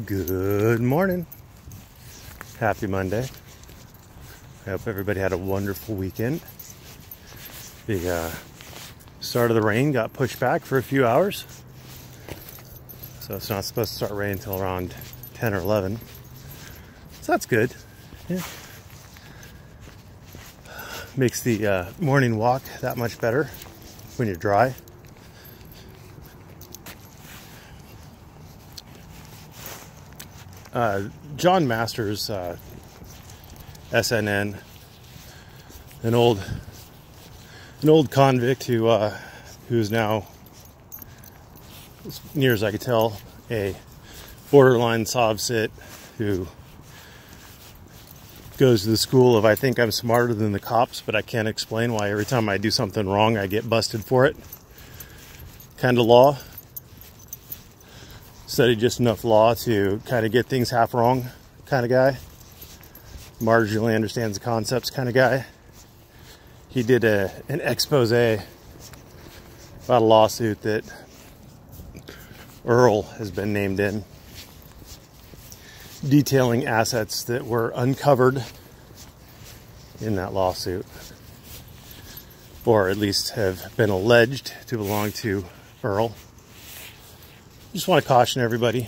Good morning. Happy Monday. I hope everybody had a wonderful weekend. The start of the rain got pushed back for a few hours. So it's not supposed to start raining until around 10 or 11. So that's good. Yeah. Makes the morning walk that much better when you're dry. John Masters, SNN, an old convict who's now, as near as I could tell, a borderline sovcit who goes to the school of I think I'm smarter than the cops, but I can't explain why every time I do something wrong I get busted for it kind of law. Studied just enough law to kind of get things half wrong kind of guy. Marginally understands the concepts kind of guy. He did an expose about a lawsuit that Earl has been named in, detailing assets that were uncovered in that lawsuit, or at least have been alleged to belong to Earl. Just want to caution everybody,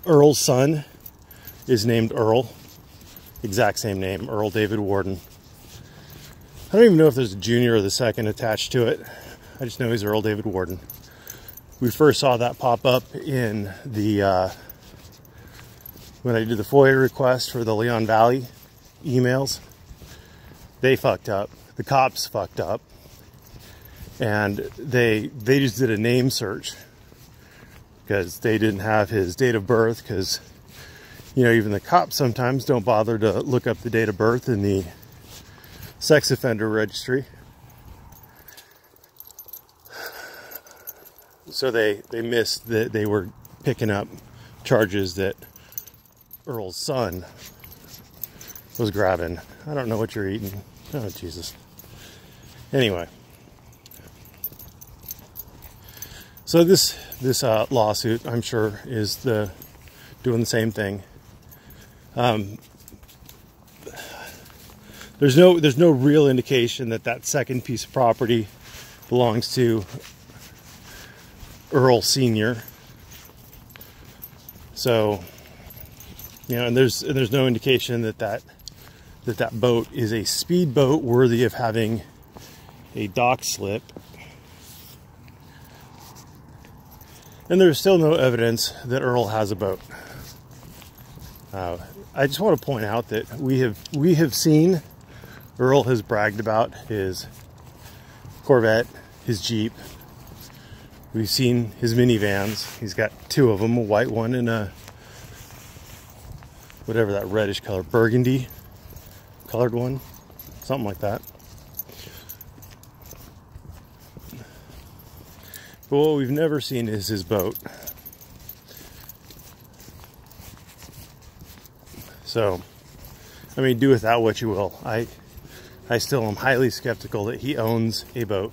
Earl's son is named Earl, exact same name, Earl David Warden. I don't even know if there's a junior or the second attached to it. I just know he's Earl David Warden. We first saw that pop up in the when I did the FOIA request for the Leon Valley emails. They fucked up. The cops fucked up, and they just did a name search because they didn't have his date of birth, because, you know, even the cops sometimes don't bother to look up the date of birth in the sex offender registry. So they missed that they were picking up charges that Earl's son was grabbing. I don't know what you're eating. Oh, Jesus. Anyway. So this lawsuit, I'm sure, is doing the same thing. There's no real indication that second piece of property belongs to Earl Sr. So, you know, and there's no indication that boat is a speedboat worthy of having a dock slip. And there's still no evidence that Earl has a boat. I just want to point out that we have seen Earl has bragged about his Corvette, his Jeep. We've seen his minivans. He's got two of them, a white one and a whatever that reddish color, burgundy colored one, something like that. But what we've never seen is his boat. So, I mean, do with that what you will. I still am highly skeptical that he owns a boat.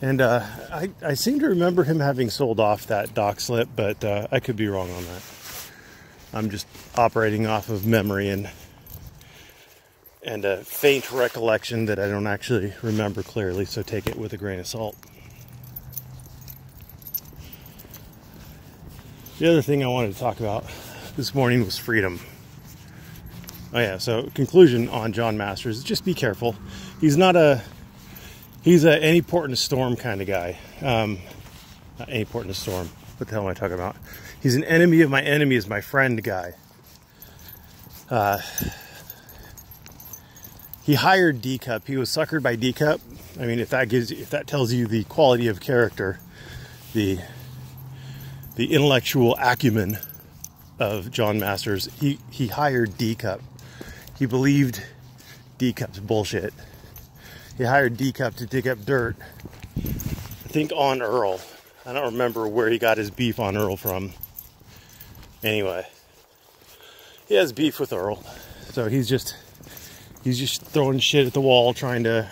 And I seem to remember him having sold off that dock slip, but I could be wrong on that. I'm just operating off of memory and a faint recollection that I don't actually remember clearly, so take it with a grain of salt. The other thing I wanted to talk about this morning was freedom. Oh yeah, so conclusion on John Masters, just be careful. He's any port in a storm kind of guy. Not any port in a storm. What the hell am I talking about? He's an enemy of my enemy is my friend guy. He hired D-Cup. He was suckered by D-Cup. I mean, if that tells you the quality of character, the intellectual acumen of John Masters, he hired D-Cup. He believed D-Cup's bullshit. He hired D-Cup to dig up dirt, I think on Earl. I don't remember where he got his beef on Earl from. Anyway, he has beef with Earl, so he's just throwing shit at the wall, trying to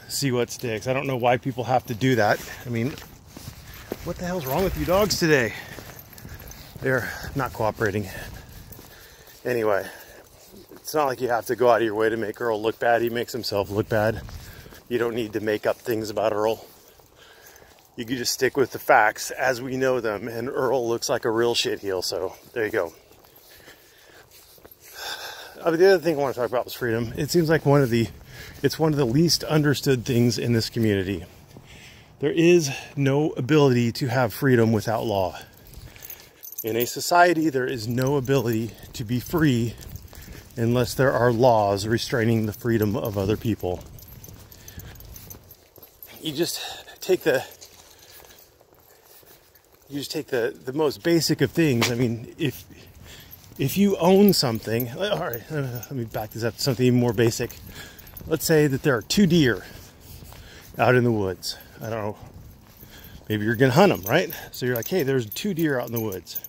see what sticks. I don't know why people have to do that. I mean, What the hell's wrong with you dogs today? They're not cooperating. Anyway, it's not like you have to go out of your way to make Earl look bad. He makes himself look bad. You don't need to make up things about Earl. You can just stick with the facts as we know them, and Earl looks like a real shitheel, so there you go. The other thing I want to talk about was freedom. It seems like it's one of the least understood things in this community. There is no ability to have freedom without law. In a society, there is no ability to be free unless there are laws restraining the freedom of other people. You just take the most basic of things. I mean, if you own something, all right, let me back this up to something even more basic. Let's say that there are 2 deer out in the woods. I don't know, maybe you're gonna hunt them, right? So you're like, hey, there's 2 deer out in the woods.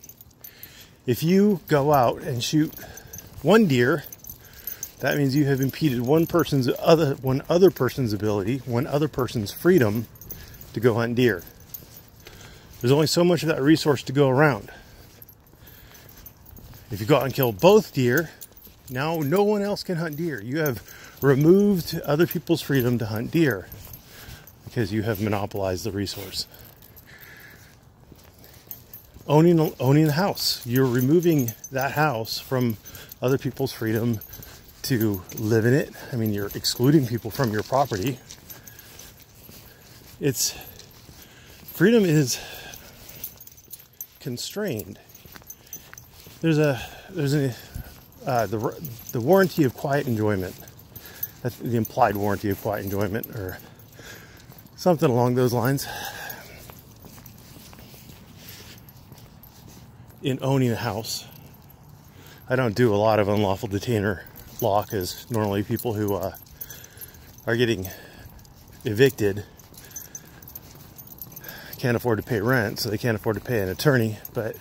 If you go out and shoot 1 deer, that means you have impeded one other person's ability, one other person's freedom to go hunt deer. There's only so much of that resource to go around. If you go out and kill both deer, now no one else can hunt deer. You have removed other people's freedom to hunt deer because you have monopolized the resource. Owning a house, you're removing that house from other people's freedom to live in it. I mean, you're excluding people from your property. Freedom is constrained. There's the warranty of quiet enjoyment. That's the implied warranty of quiet enjoyment, or something along those lines. In owning a house, I don't do a lot of unlawful detainer law because normally people who are getting evicted can't afford to pay rent, so they can't afford to pay an attorney. But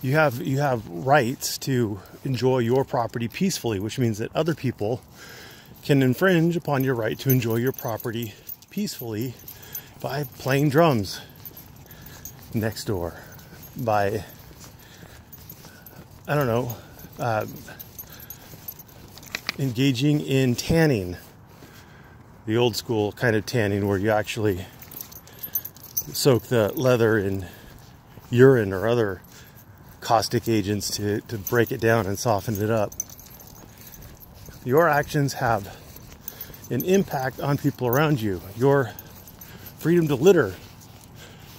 you have rights to enjoy your property peacefully, which means that other people can infringe upon your right to enjoy your property peacefully by playing drums next door, by, I don't know, engaging in tanning, the old school kind of tanning where you actually soak the leather in urine or other caustic agents to break it down and soften it up. Your actions have an impact on people around you. Your freedom to litter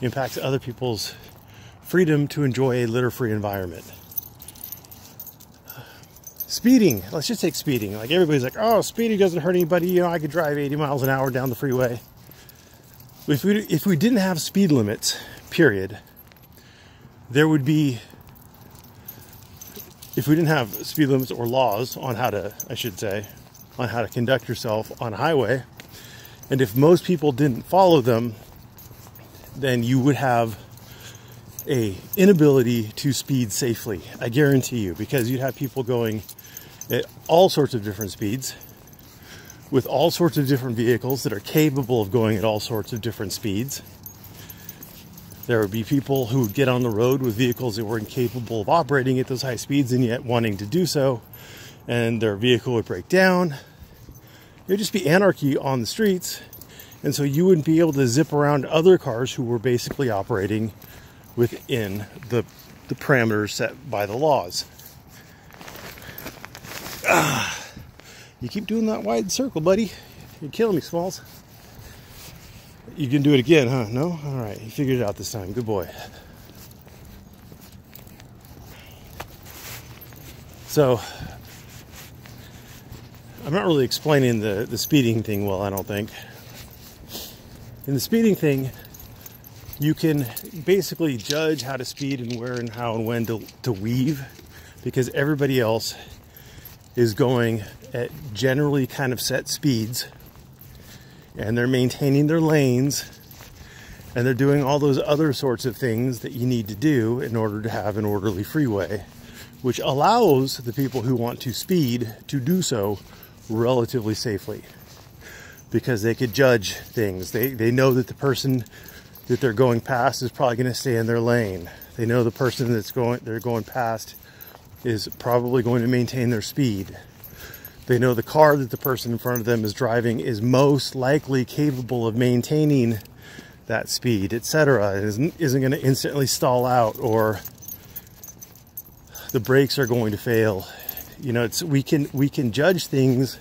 impacts other people's freedom to enjoy a litter-free environment. Speeding, let's just take speeding. Like, everybody's like, oh, speeding doesn't hurt anybody. You know, I could drive 80 miles an hour down the freeway. If we didn't have speed limits, period, there would be, if we didn't have speed limits or laws on how to, I should say, on how to conduct yourself on a highway, and if most people didn't follow them, then you would have a inability to speed safely. I guarantee you, because you'd have people going at all sorts of different speeds with all sorts of different vehicles that are capable of going at all sorts of different speeds. There would be people who would get on the road with vehicles that were incapable of operating at those high speeds and yet wanting to do so, and their vehicle would break down. It would just be anarchy on the streets, and so you wouldn't be able to zip around other cars who were basically operating within the parameters set by the laws. You keep doing that wide circle, buddy. You're killing me, Smalls. You can do it again, huh? No? All right, you figured it out this time. Good boy. So, I'm not really explaining the speeding thing well, I don't think. In the speeding thing, you can basically judge how to speed and where and how and when to weave, because everybody else is going at generally kind of set speeds, and they're maintaining their lanes, and they're doing all those other sorts of things that you need to do in order to have an orderly freeway, which allows the people who want to speed to do so relatively safely, because they could judge things. They know that the person that they're going past is probably going to stay in their lane. They know the person they're going past is probably going to maintain their speed. They know the car that the person in front of them is driving is most likely capable of maintaining that speed, etc. It isn't going to instantly stall out, or the brakes are going to fail. You know, we can judge things,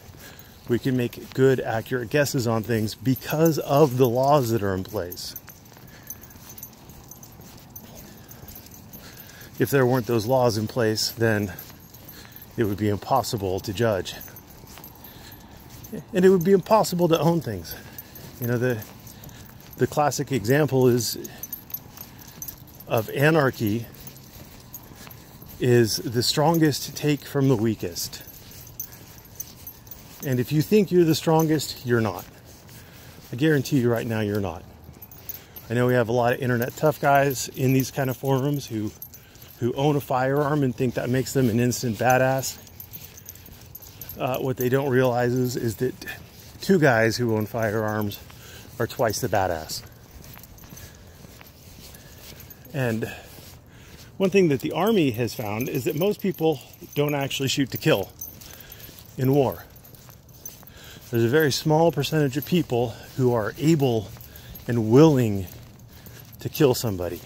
we can make good, accurate guesses on things because of the laws that are in place. If there weren't those laws in place, then it would be impossible to judge. And it would be impossible to own things. You know, the classic example of anarchy is the strongest take from the weakest. And if you think you're the strongest, you're not. I guarantee you right now, you're not. I know we have a lot of internet tough guys in these kind of forums who own a firearm and think that makes them an instant badass. What they don't realize is that two guys who own firearms are twice the badass. And one thing that the Army has found is that most people don't actually shoot to kill in war. There's a very small percentage of people who are able and willing to kill somebody.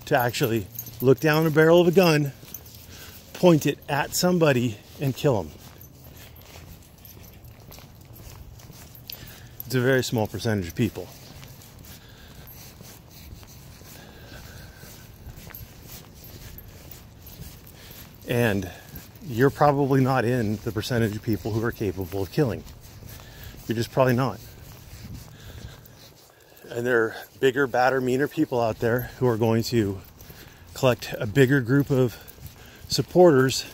To actually look down a barrel of a gun, point it at somebody, and kill them. It's a very small percentage of people. And you're probably not in the percentage of people who are capable of killing. You're just probably not. And there are bigger, badder, meaner people out there who are going to collect a bigger group of supporters,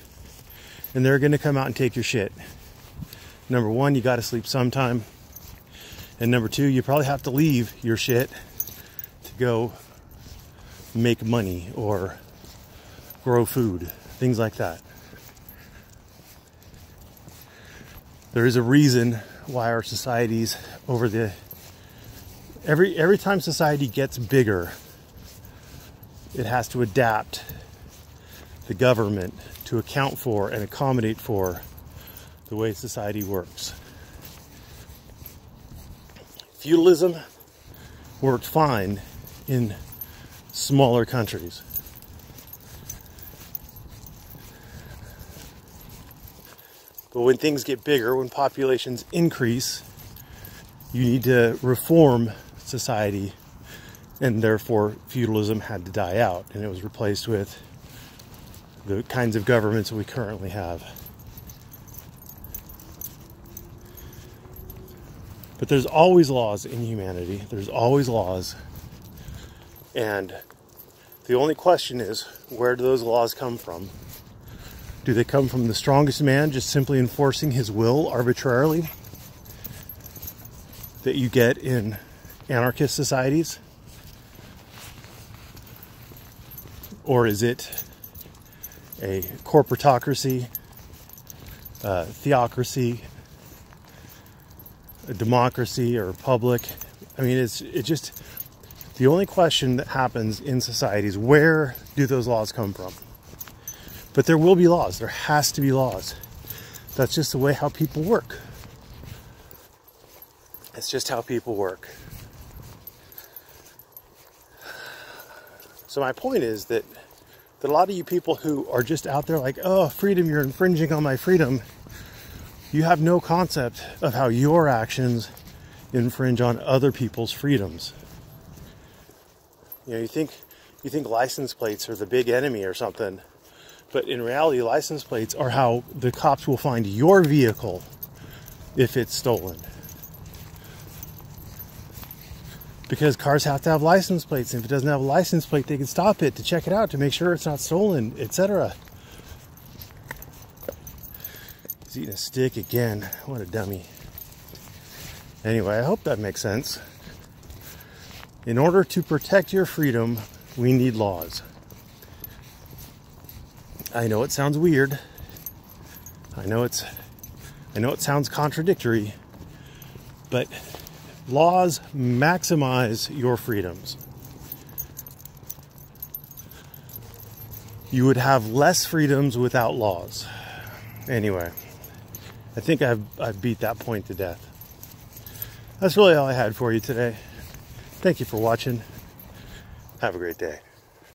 and they're going to come out and take your shit. Number one, you got to sleep sometime. And number two, you probably have to leave your shit to go make money or grow food, things like that. There is a reason why our societies every time society gets bigger, it has to adapt the government to account for and accommodate for the way society works. Feudalism worked fine in smaller countries. But when things get bigger, when populations increase, you need to reform society, and therefore feudalism had to die out, and it was replaced with the kinds of governments that we currently have. But there's always laws in humanity. There's always laws. And the only question is, where do those laws come from? Do they come from the strongest man just simply enforcing his will arbitrarily that you get in anarchist societies? Or is it a corporatocracy, theocracy, a democracy, or a republic? I mean, it's just the only question that happens in society is, where do those laws come from? But there will be laws. There has to be laws. That's just the way how people work. It's just how people work. So my point is that a lot of you people who are just out there like, oh, freedom, you're infringing on my freedom, you have no concept of how your actions infringe on other people's freedoms. You know, you think license plates are the big enemy or something, but in reality, license plates are how the cops will find your vehicle if it's stolen. Because cars have to have license plates, and if it doesn't have a license plate, they can stop it to check it out to make sure it's not stolen, etc. He's eating a stick again. What a dummy. Anyway, I hope that makes sense. In order to protect your freedom, we need laws. I know it sounds weird. I know it sounds contradictory, but Laws maximize your freedoms. You would have less freedoms without laws. Anyway, I think I've beat that point to death. That's really all I had for you today. Thank you for watching. Have a great day.